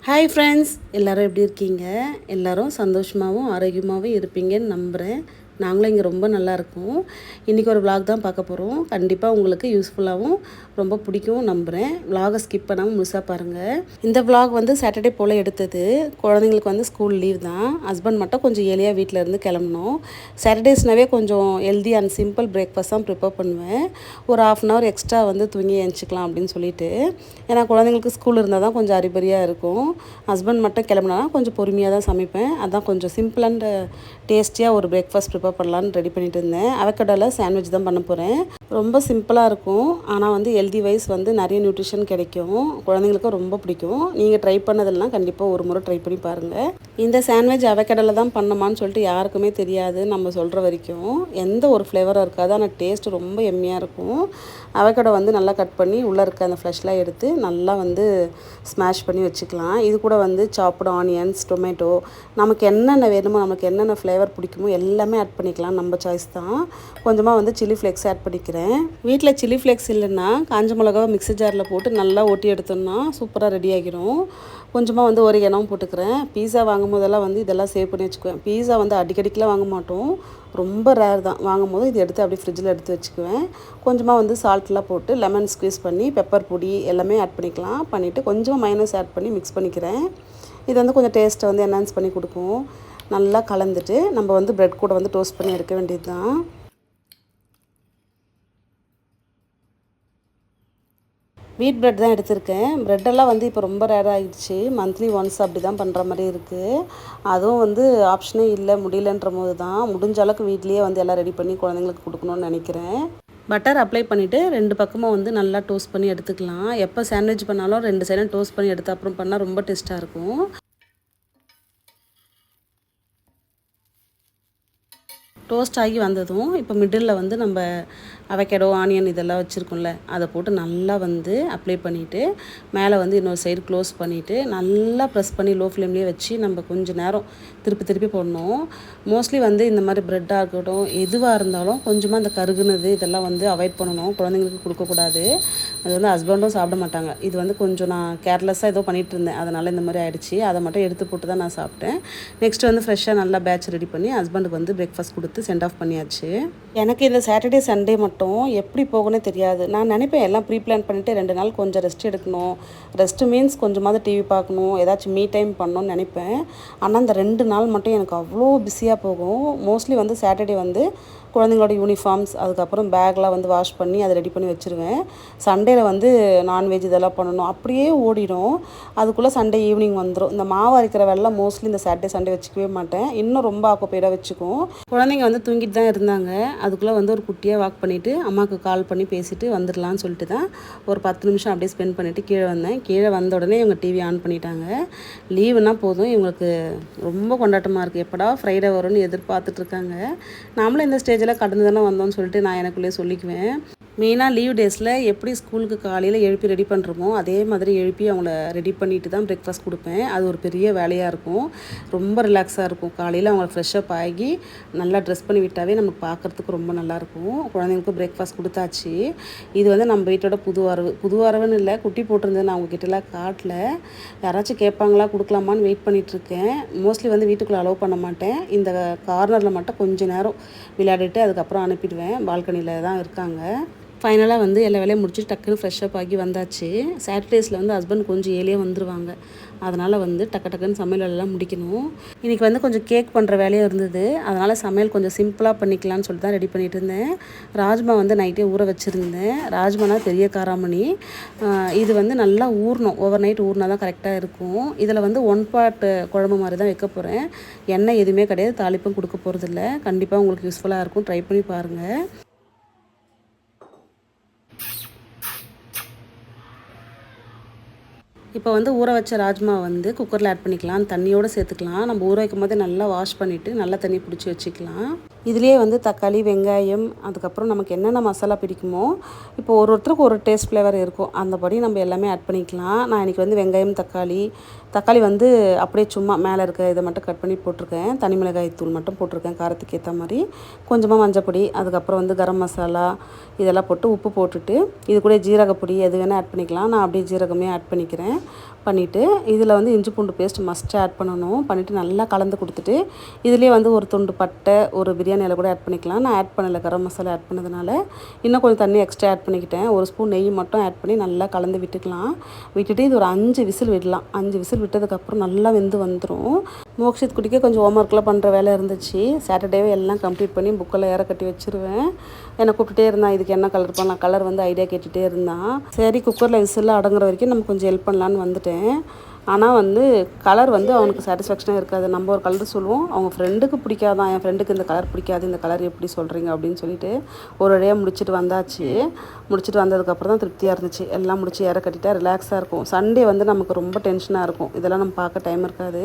Hi friends, எல்லோரும் எப்படி இருக்கீங்க? எல்லோரும் சந்தோஷமாகவும் ஆரோக்கியமாகவும் இருப்பீங்கன்னு நம்புகிறேன். நாங்களும் இங்கே ரொம்ப நல்லா இருக்கோம். இன்றைக்கி ஒரு விலாக் தான் பார்க்க போகிறோம். கண்டிப்பாக உங்களுக்கு யூஸ்ஃபுல்லாகவும் ரொம்ப பிடிக்கும் நம்புகிறேன். விலாகை ஸ்கிப் பண்ணாமல் முழுசாக பாருங்கள். இந்த விலாக் வந்து சாட்டர்டே போல் எடுத்தது. குழந்தைங்களுக்கு வந்து ஸ்கூல் லீவ் தான். ஹஸ்பண்ட் மட்டும் கொஞ்சம் ஏர்லியாக வீட்டில் இருந்து கிளம்பணும். சாட்டர்டேஸ்னாவே கொஞ்சம் ஹெல்தி அண்ட் சிம்பிள் பிரேக்ஃபாஸ்ட் தான் ப்ரிப்பேர் பண்ணுவேன். ஒரு 1/2 hour எக்ஸ்ட்ரா வந்து தூங்கி எழுந்திச்சிக்கலாம் அப்படின்னு சொல்லிட்டு. ஏன்னா குழந்தைங்களுக்கு ஸ்கூல் இருந்தால் தான் கொஞ்சம் அறிபறியாக இருக்கும். ஹஸ்பண்ட் மட்டும் கிளம்புனா கொஞ்சம் பொறுமையாக தான் சமைப்பேன். அதான் கொஞ்சம் சிம்பிள் அண்ட் டேஸ்டியாக ஒரு பிரேக்ஃபாஸ்ட் ப்ரிப்பேர் பண்ணலான்னு ரெடி பண்ணிட்டு இருந்தேன். அவகேடோவில் சாண்ட்விச் தான் பண்ண போகிறேன். ரொம்ப சிம்பிளாக இருக்கும். ஆனால் வந்து ஹெல்தி வைஸ் வந்து நிறைய நியூட்ரிஷன் கிடைக்கும். குழந்தைங்களுக்கும் ரொம்ப பிடிக்கும். நீங்கள் ட்ரை பண்ணதெல்லாம் கண்டிப்பாக ஒரு முறை ட்ரை பண்ணி பாருங்கள். இந்த சாண்ட்விச் அவகேடோவில் தான் பண்ணமான்னு சொல்லிட்டு யாருக்குமே தெரியாது. நம்ம சொல்கிற வரைக்கும் எந்த ஒரு ஃப்ளேவராக இருக்காது. ஆனால் டேஸ்ட் ரொம்ப எம்மியாக இருக்கும். அவகேடோ வந்து நல்லா கட் பண்ணி உள்ளே இருக்க அந்த ஃப்ளஷ்லாம் எடுத்து நல்லா வந்து ஸ்மாஷ் பண்ணி வச்சுக்கலாம். இது கூட வந்து சாப்டு ஆனியன்ஸ், டொமேட்டோ, நமக்கு என்னென்ன வேணுமோ, நமக்கு என்னென்ன ஃப்ளேவர் பிடிக்குமோ எல்லாமே ஆட் பண்ணிக்கலாம். நம்ம சாய்ஸ் தான். கொஞ்சமாக வந்து சில்லி ஃப்ளேக்ஸ் ஆட் பண்ணிக்கிறேன். வீட்டில் சில்லி ஃப்ளேக்ஸ் இல்லைன்னா காஞ்ச மிளகாவை மிக்ஸி ஜாரில் போட்டு நல்லா ஒட்டி எடுத்தோம்னா சூப்பராக ரெடி ஆகிடும். கொஞ்சமாக வந்து ஒரு எண்ணம் போட்டுக்கிறேன். பீஸா வாங்கும் போதெல்லாம் வந்து இதெல்லாம் சேவ் பண்ணி வச்சுக்குவேன். பீஸா வந்து அடிக்கடிக்கெலாம் வாங்க மாட்டோம். ரொம்ப ரேர் தான். வாங்கும் போது இது எடுத்து அப்படியே ஃப்ரிட்ஜில் எடுத்து வச்சுக்குவேன். கொஞ்சமாக வந்து சால்ட்லாம் போட்டு லெமன் ஸ்க்வீஸ் பண்ணி பெப்பர் பொடி எல்லாமே ஆட் பண்ணிக்கலாம். பண்ணிவிட்டு கொஞ்சமாக மைனஸ் ஆட் பண்ணி மிக்ஸ் பண்ணிக்கிறேன். இது வந்து கொஞ்சம் டேஸ்ட்டை வந்து என்ஹான்ஸ் பண்ணி கொடுக்கும். நல்லா கலந்துட்டு நம்ம வந்து ப்ரெட் கூட வந்து டோஸ்ட் பண்ணி எடுக்க வேண்டியது தான். வீட் ப்ரெட் தான் எடுத்திருக்கேன். ப்ரெட்டெல்லாம் வந்து இப்போ ரொம்ப ரேர் ஆகிடுச்சு. மந்த்லி ஒன்ஸ் அப்படி தான் பண்ணுற மாதிரி இருக்குது. அதுவும் வந்து ஆப்ஷனே இல்லை, முடியலன்ற போது தான் முடிஞ்ச அளவுக்கு வீட்லேயே வந்து எல்லாம் ரெடி பண்ணி குழந்தைங்களுக்கு கொடுக்கணும்னு நினைக்கிறேன். பட்டர் அப்ளை பண்ணிவிட்டு 2 பக்கமும் வந்து நல்லா டோஸ்ட் பண்ணி எடுத்துக்கலாம். எப்போ சாண்ட்விச் பண்ணாலும் 2 சைடும் டோஸ்ட் பண்ணி எடுத்து அப்புறம் பண்ணால் ரொம்ப டேஸ்ட்டாக இருக்கும். டோஸ்ட் ஆகி வந்ததும் இப்போ மிடில் வந்து நம்ம அவகேடோ, ஆனியன் இதெல்லாம் வச்சுருக்கோம்ல, அதை போட்டு நல்லா வந்து அப்ளை பண்ணிவிட்டு மேலே வந்து இன்னொரு சைடு க்ளோஸ் பண்ணிவிட்டு நல்லா ப்ரெஸ் பண்ணி லோ ஃப்ளேம்லேயே வச்சு நம்ம கொஞ்சம் நேரம் திருப்பி போடணும். மோஸ்ட்லி வந்து இந்த மாதிரி ப்ரெட்டாக இருக்கட்டும், எதுவாக இருந்தாலும் கொஞ்சமாக அந்த கருகுனது இதெல்லாம் வந்து அவாய்ட் பண்ணணும். குழந்தைங்களுக்கு கொடுக்கக்கூடாது. அது வந்து ஹஸ்பண்டும் சாப்பிட மாட்டாங்க. இது வந்து கொஞ்சம் நான் கேர்லெஸ்ஸாக ஏதோ பண்ணிகிட்டு இருந்தேன். அதனால் இந்த மாதிரி ஆகிடுச்சு. அதை மட்டும் எடுத்து போட்டு தான் நான் சாப்பிட்டேன். நெக்ஸ்ட் வந்து ஃப்ரெஷ்ஷாக நல்லா பேட்ச் ரெடி பண்ணி ஹஸ்பண்டுக்கு வந்து பிரேக்ஃபாஸ்ட் கொடுத்து சென்ட் ஆஃப் பண்ணியாச்சு. எனக்கு இந்த சாட்டர்டே சண்டே மட்டும் எப்படி போகணும்னே தெரியாது. நான் நினைப்பேன் எல்லாம் ப்ரீ பிளான் பண்ணிவிட்டு 2 நாள் கொஞ்சம் ரெஸ்ட் எடுக்கணும். ரெஸ்ட்டு மீன்ஸ் கொஞ்சமாவது டிவி பார்க்கணும், ஏதாச்சும் மீ டைம் பண்ணணும்னு நினைப்பேன். ஆனால் இந்த 2 நாள் மட்டும் எனக்கு அவ்வளோ பிஸியாக போகும். மோஸ்ட்லி வந்து சாட்டர்டே வந்து குழந்தைங்களோட யூனிஃபார்ம்ஸ், அதுக்கப்புறம் பேக்லாம் வந்து வாஷ் பண்ணி அதை ரெடி பண்ணி வச்சுருவேன். சண்டேயில் வந்து நான்வெஜ் இதெல்லாம் பண்ணணும். அப்படியே ஓடிடும். அதுக்குள்ளே சண்டே ஈவினிங் வந்துடும். இந்த மாவு அரைக்கிற வேலை மோஸ்ட்லி இந்த சாட்டர்டே சண்டே வச்சுக்கவே மாட்டேன். இன்னும் ரொம்ப ஆக்குப்பைடாக வச்சுக்கும். குழந்தைங்க வந்து தூங்கிட்டு தான் இருந்தாங்க. அதுக்குள்ளே வந்து ஒரு குட்டியாக வாக் பண்ணிவிட்டு அம்மாவுக்கு கால் பண்ணி பேசிவிட்டு வந்துடலான்னு சொல்லிட்டு தான் ஒரு 10 நிமிஷம் அப்படியே ஸ்பெண்ட் பண்ணிவிட்டு கீழே வந்தேன். கீழே வந்த உடனே இவங்க டிவி ஆன் பண்ணிட்டாங்க. லீவுனா போதும் இவங்களுக்கு ரொம்ப கொண்டாட்டமாக இருக்குது. எப்படா ஃப்ரைடே வரும்னு எதிர்பார்த்துட்ருக்காங்க. நாமளும் இந்த ஸ்டேஜில் கடந்து தானே வந்தோம்னு சொல்லிட்டு நான் எனக்குள்ளேயே சொல்லிக்குவேன். மெயினாக லீவ் டேஸில் எப்படி ஸ்கூலுக்கு காலையில் எழுப்பி ரெடி பண்ணுறோமோ அதே மாதிரி எழுப்பி அவங்கள ரெடி பண்ணிட்டு தான் பிரேக்ஃபாஸ்ட் கொடுப்பேன். அது ஒரு பெரிய வேலையாக இருக்கும். ரொம்ப ரிலாக்ஸாக இருக்கும். காலையில் அவங்கள ஃப்ரெஷ்ஷப் ஆகி நல்லா ட்ரெஸ் பண்ணி விட்டாவே நமக்கு பார்க்குறதுக்கு ரொம்ப நல்லாயிருக்கும். குழந்தைங்களுக்கு பிரேக்ஃபாஸ்ட் கொடுத்தாச்சு. இது வந்து நம்ம வீட்டோட புது வரவுன்னு இல்லை, குட்டி போட்டிருந்தேன். நான் அவங்ககிட்டலாம் காட்டல. யாராச்சும் கேட்பாங்களா கொடுக்கலாமான்னு வெயிட் பண்ணிகிட்ருக்கேன். மோஸ்ட்லி வந்து வீட்டுக்குள்ளே அலோவ் பண்ண மாட்டேன். இந்த கார்னரில் மட்டும் கொஞ்சம் நேரம் விளையாடிட்டு அதுக்கப்புறம் அனுப்பிடுவேன். பால்கனியில் தான் இருக்காங்க. ஃபைனலாக வந்து எல்லா வேலையும் முடிச்சுட்டு டக்குன்னு ஃப்ரெஷ்ஷப் ஆகி வந்தாச்சு. சாட்டர்டேஸில் வந்து ஹஸ்பண்ட் கொஞ்சம் ஏர்லியாக வந்துடுவாங்க. அதனால் வந்து டக்குன்னு சமையல் வேலையெல்லாம் முடிக்கணும். இன்றைக்கி வந்து கொஞ்சம் கேக் பண்ணுற வேலையும் இருந்தது. அதனால் சமையல் கொஞ்சம் சிம்பிளாக பண்ணிக்கலான்னு சொல்லிட்டு தான் ரெடி பண்ணிகிட்டு இருந்தேன். ராஜ்மா வந்து நைட்டே ஊற வச்சுருந்தேன். ராஜ்மானா பெரிய காராமணி. இது வந்து நல்லா ஊறணும். ஓவர் நைட் ஊறினா தான் கரெக்டாக இருக்கும். இதில் வந்து 1 part குழம்பு மாதிரி தான் வைக்க போகிறேன். எண்ணெய் எதுவுமே கிடையாது, தாளிப்பும் கொடுக்க போகிறதில்ல. கண்டிப்பாக உங்களுக்கு யூஸ்ஃபுல்லாக இருக்கும். ட்ரை பண்ணி பாருங்கள். இப்போ வந்து ஊற வச்ச ராஜ்மா வந்து குக்கரில் ஆட் பண்ணிக்கலாம். தண்ணியோடு சேர்த்துக்கலாம். நம்ம ஊற வைக்கும் போது நல்லா வாஷ் பண்ணிவிட்டு நல்லா தண்ணி பிடிச்சி வச்சுக்கலாம். இதுலேயே வந்து தக்காளி, வெங்காயம், அதுக்கப்புறம் நமக்கு என்னென்ன மசாலா பிடிக்குமோ, இப்போ ஒருத்தருக்கு ஒரு டேஸ்ட் ஃப்ளேவர் இருக்கும். அந்தபடி நம்ம எல்லாமே ஆட் பண்ணிக்கலாம். நான் இன்றைக்கி வந்து வெங்காயம், தக்காளி வந்து அப்படியே சும்மா மேலே இருக்க இதை மட்டும் கட் பண்ணி போட்டிருக்கேன். தனி மிளகாய் தூள் மட்டும் போட்டிருக்கேன் காரத்துக்கு ஏற்ற மாதிரி. கொஞ்சமாக மஞ்சப்பொடி, அதுக்கப்புறம் வந்து கரம் மசாலா இதெல்லாம் போட்டு உப்பு போட்டுட்டு, இது கூட ஜீரகப்பொடி எது வேணால் ஆட் பண்ணிக்கலாம். நான் அப்படியே ஜீரகமே ஆட் பண்ணிக்கிறேன். பண்ணிவிட்டு இதில் வந்து இஞ்சி பூண்டு பேஸ்ட் மஸ்ட்டு ஆட் பண்ணணும். பண்ணிவிட்டு நல்லா கலந்து கொடுத்துட்டு, இதிலே வந்து ஒரு துண்டு பட்டை, ஒரு பிரியாணி இலை கூட ஆட் பண்ணிக்கலாம். நான் ஆட் பண்ணலை, கரம் மசாலா ஆட் பண்ணதுனால இன்னும் கொஞ்சம் தண்ணி எக்ஸ்ட்ரா ஆட் பண்ணிக்கிட்டேன். ஒரு ஸ்பூன் நெய் மட்டும் ஆட் பண்ணி நல்லா கலந்து விட்டுக்கலாம். விட்டுட்டு இது ஒரு 5 விசில் விடலாம். 5 விசில் விட்டதுக்கப்புறம் நல்லா வெந்து வந்துடும். மோக்ஷித் குட்டிக்கு கொஞ்சம் ஹோம் ஒர்க்லாம் பண்ணுற வேலை இருந்துச்சு. சாட்டர்டேவே எல்லாம் கம்ப்ளீட் பண்ணி புக்கெல்லாம் ஏற கட்டி வச்சுருவேன். என்னை கூப்பிட்டுட்டே இருந்தான், இதுக்கு என்ன கலர் பண்ணலாம், கலர் வந்து ஐடியா கேட்டுகிட்டே இருந்தான். சரி குக்கரில் விசில்லாம் அடங்குற வரைக்கும் நம்ம கொஞ்சம் ஹெல்ப் பண்ணலான்னு வந்துட்டேன். ஆனால் வந்து கலர் வந்து அவனுக்கு சாட்டிஸ்ஃபேக்ஷனாக இருக்காது. நம்ம ஒரு கலர் சொல்லுவோம், அவங்க ஃப்ரெண்டுக்கு பிடிக்காதான், என் ஃப்ரெண்டுக்கு இந்த கலர் பிடிக்காது, இந்த கலர் எப்படி சொல்கிறீங்க அப்படின்னு சொல்லிட்டு ஒரு வழியாக முடிச்சுட்டு வந்தாச்சு. முடிச்சுட்டு வந்ததுக்கப்புறம் தான் திருப்தியாக இருந்துச்சு. எல்லாம் முடிச்சு ஏற கட்டிட்டா ரிலாக்ஸாக இருக்கும். சண்டே வந்து நமக்கு ரொம்ப டென்ஷனாக இருக்கும். இதெல்லாம் நம்ம பார்க்க டைம் இருக்காது.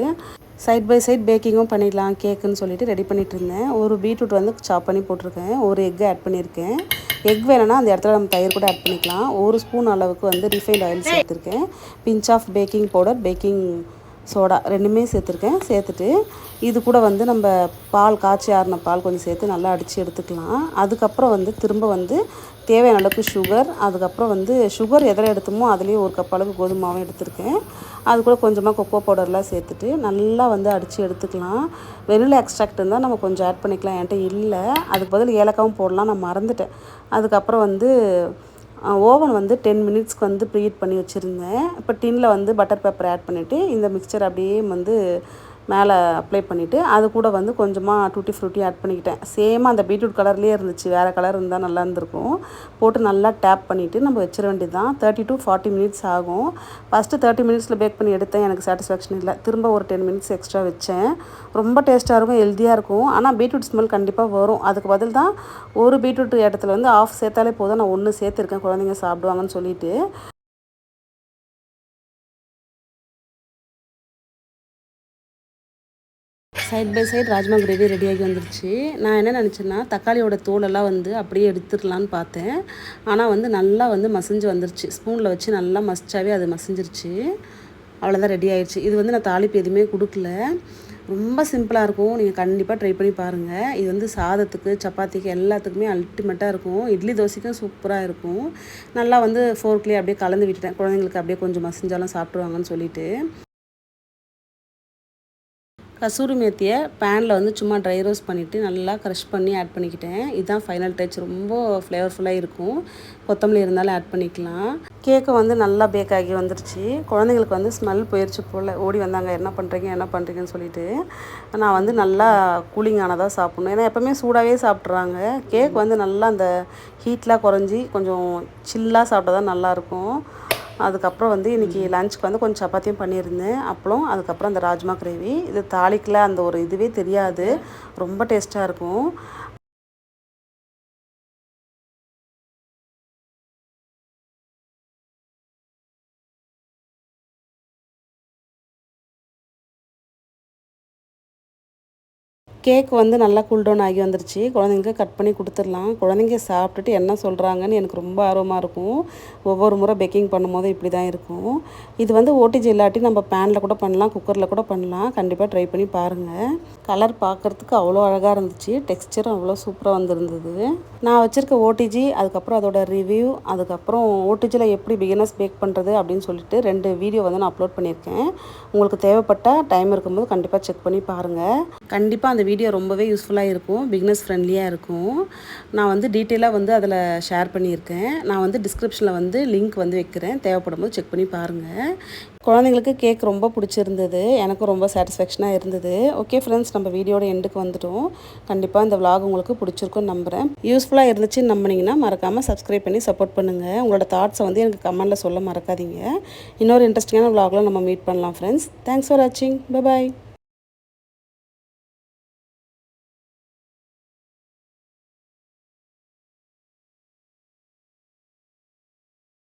சைட் பை சைட் பேக்கிங்கும் பண்ணிடலாம் கேக்குன்னு சொல்லிட்டு ரெடி பண்ணிகிட்டு இருந்தேன். ஒரு பீட்ரூட் வந்து சாப் பண்ணி போட்டிருக்கேன். ஒரு எக்கு ஆட் பண்ணியிருக்கேன். எக் வேணும்னா அந்த இடத்துல நம்ம தயிர் கூட ஆட் பண்ணிக்கலாம். ஒரு ஸ்பூன் அளவுக்கு வந்து ரிஃபைண்ட் ஆயில் சேர்த்துருக்கேன். Pinch of baking powder, baking soda ரெண்டுமே சேர்த்துருக்கேன். சேர்த்துட்டு இது கூட வந்து நம்ம பால் காய்ச்சி ஆறின பால் கொஞ்சம் சேர்த்து நல்லா அடித்து எடுத்துக்கலாம். அதுக்கப்புறம் வந்து திரும்ப வந்து தேவையான அளவுக்கு சுகர், அதுக்கப்புறம் வந்து சுகர் எதில் எடுத்தோமோ அதுலேயே ஒரு கப் அளவுக்கு கோதுமாவும் எடுத்திருக்கேன். அது கூட கொஞ்சமாக கொக்கோ பவுடர்லாம் சேர்த்துட்டு நல்லா வந்து அடித்து எடுத்துக்கலாம். வெனிலா எக்ஸ்ட்ராக்ட் இருந்தால் நம்ம கொஞ்சம் ஆட் பண்ணிக்கலாம். என்கிட்ட இல்லை, அதுக்கு பதில் ஏலக்காவும் போடலாம், நான் மறந்துட்டேன். அதுக்கப்புறம் வந்து ஓவன் வந்து 10 மினிட்ஸ்க்கு வந்து ப்ரீஹீட் பண்ணி வச்சுருந்தேன். இப்போ டின்னில் வந்து பட்டர் பேப்பர் ஆட் பண்ணிவிட்டு இந்த மிக்சர் அப்படியே வந்து மேலே அப்ளை பண்ணிவிட்டு அது கூட வந்து கொஞ்சமாக டூட்டி ஃப்ரூட்டி ஆட் பண்ணிக்கிட்டேன். சேமாக அந்த பீட்ரூட் கலர்லேயே இருந்துச்சு. வேறு கலர் இருந்தால் நல்லா இருந்திருக்கும். போட்டு நல்லா டேப் பண்ணிவிட்டு நம்ம வச்சிட வேண்டியது தான். 30 to 40 மினிட்ஸ் ஆகும். ஃபஸ்ட்டு 30 மினிட்ஸில் பேக் பண்ணி எடுத்தேன், எனக்கு சாட்டிஸ்ஃபேக்ஷன் இல்லை. திரும்ப ஒரு 10 மினிட்ஸ் எக்ஸ்ட்ரா வச்சேன். ரொம்ப டேஸ்ட்டாக இருக்கும், ஹெல்த்தியாக இருக்கும். ஆனால் பீட்ரூட் ஸ்மெல் கண்டிப்பாக வரும். அதுக்கு பதில் தான் ஒரு பீட்ரூட் இடத்துல வந்து ஆஃப் சேர்த்தாலே போதும். நான் 1 சேர்த்துருக்கேன், குழந்தைங்க சாப்பிடுவாங்கன்னு சொல்லிட்டு. Side by side rajma gravy ரெடியாகி வந்துருச்சு. நான் என்ன நினச்சேன்னா தக்காளியோட தோலெல்லாம் வந்து அப்படியே எடுத்துடலான்னு பார்த்தேன். ஆனால் வந்து நல்லா வந்து மசிஞ்சு வந்துருச்சு. ஸ்பூனில் வச்சு நல்லா மசிச்சாவே அது மசிஞ்சிருச்சு. அவ்வளோதான், ரெடி ஆயிடுச்சு. இது வந்து நான் தாளிப்பு எதுவுமே கொடுக்கல. ரொம்ப சிம்பிளாக இருக்கும். நீங்கள் கண்டிப்பாக ட்ரை பண்ணி பாருங்கள். இது வந்து சாதத்துக்கு, சப்பாத்திக்கு எல்லாத்துக்குமே அல்டிமேட்டாக இருக்கும். இட்லி தோசைக்கும் சூப்பராக இருக்கும். நல்லா வந்து ஃபோர்க்லேயே அப்படியே கலந்து விட்டுட்டேன். குழந்தைங்களுக்கு அப்படியே கொஞ்சம் மசிஞ்சாலும் சாப்பிட்ருவாங்கன்னு சொல்லிட்டு. கசூரி மேத்தியை பேனில் வந்து சும்மா ட்ரை ரோஸ்ட் பண்ணிவிட்டு நல்லா க்ரஷ் பண்ணி ஆட் பண்ணிக்கிட்டேன். இதுதான் ஃபைனல் டச். ரொம்ப ஃப்ளேவர்ஃபுல்லாக இருக்கும். கொத்தமல்லி இருந்தாலும் ஆட் பண்ணிக்கலாம். கேக்கு வந்து நல்லா பேக் ஆகி வந்துருச்சு. குழந்தைங்களுக்கு வந்து ஸ்மெல் போயிடுச்சு போல். ஓடி வந்தாங்க, என்ன பண்ணுறீங்கன்னு சொல்லிட்டு. நான் வந்து நல்லா கூலிங் ஆனதாக சாப்பிட்ணும். ஏன்னா எப்போவுமே சூடாகவே சாப்பிட்றாங்க. கேக் வந்து நல்லா அந்த ஹீட்லாம் குறைஞ்சி கொஞ்சம் சில்லாக சாப்பிட்டா தான் நல்லாயிருக்கும். அதுக்கப்புறம் வந்து இன்றைக்கி லஞ்சுக்கு வந்து கொஞ்சம் சப்பாத்தியும் பண்ணியிருந்தேன். அப்பளம், அதுக்கப்புறம் அந்த ராஜ்மா கிரேவி. இது தாளிக்கல, அந்த ஒரு இதுவே தெரியாது. ரொம்ப டேஸ்ட்டாக இருக்கும். கேக் வந்து நல்லா கூல் டவுன் ஆகி வந்துருச்சு. குழந்தைங்களுக்கு கட் பண்ணி கொடுத்துடலாம். குழந்தைங்க சாப்பிட்டுட்டு என்ன சொல்கிறாங்கன்னு எனக்கு ரொம்ப ஆர்வமாக இருக்கும். ஒவ்வொரு முறை பேக்கிங் பண்ணும்போது இப்படி தான் இருக்கும். இது வந்து ஓடிஜி இல்லாட்டி நம்ம பேனில் கூட பண்ணலாம், குக்கரில் கூட பண்ணலாம். கண்டிப்பாக ட்ரை பண்ணி பாருங்கள். கலர் பார்க்குறதுக்கு அவ்வளோ அழகாக இருந்துச்சு. டெக்ஸ்சரும் அவ்வளோ சூப்பராக வந்துருந்தது. நான் வச்சுருக்க ஓடிஜி, அதுக்கப்புறம் அதோட ரிவ்யூ, அதுக்கப்புறம் ஓடிஜியில் எப்படி பிகினர்ஸ் பேக் பண்ணுறது அப்படின்னு சொல்லிட்டு 2 வீடியோ வந்து நான் அப்லோட் பண்ணியிருக்கேன். உங்களுக்கு தேவைப்பட்டால் டைம் இருக்கும்போது கண்டிப்பாக செக் பண்ணி பாருங்கள். கண்டிப்பாக அந்த வீடியோ ரொம்பவே யூஸ்ஃபுல்லாக இருக்கும். பிகினர்ஸ் ஃப்ரெண்ட்லியாக இருக்கும். நான் வந்து டீட்டெயிலாக வந்து அதில் ஷேர் பண்ணியிருக்கேன். நான் வந்து டிஸ்கிரிப்ஷனில் வந்து லிங்க் வந்து வைக்கிறேன். தேவைப்படும் போது செக் பண்ணி பாருங்கள். குழந்தைங்களுக்கு கேக் ரொம்ப பிடிச்சிருந்தது. எனக்கும் ரொம்ப சாட்டிஸ்ஃபேக்ஷனாக இருந்தது. ஓகே ஃப்ரெண்ட்ஸ், நம்ம வீடியோட எண்டுக்கு வந்துட்டோம். கண்டிப்பாக இந்த விலாக் உங்களுக்கு பிடிச்சிருக்குன்னு நம்புகிறேன். யூஸ்ஃபுல்லாக இருந்துச்சுன்னு நம்பினீங்கன்னா மறக்காமல் சப்ஸ்கிரைப் பண்ணி சப்போர்ட் பண்ணுங்கள். உங்களோட தாட்ஸை வந்து எனக்கு கமெண்ட்டில் சொல்ல மறக்காதீங்க. இன்னொரு இன்ட்ரெஸ்டிங்கான விலாகில் நம்ம மீட் பண்ணலாம் ஃப்ரெண்ட்ஸ். தேங்க்ஸ் ஃபார் வாட்சிங். Bye bye.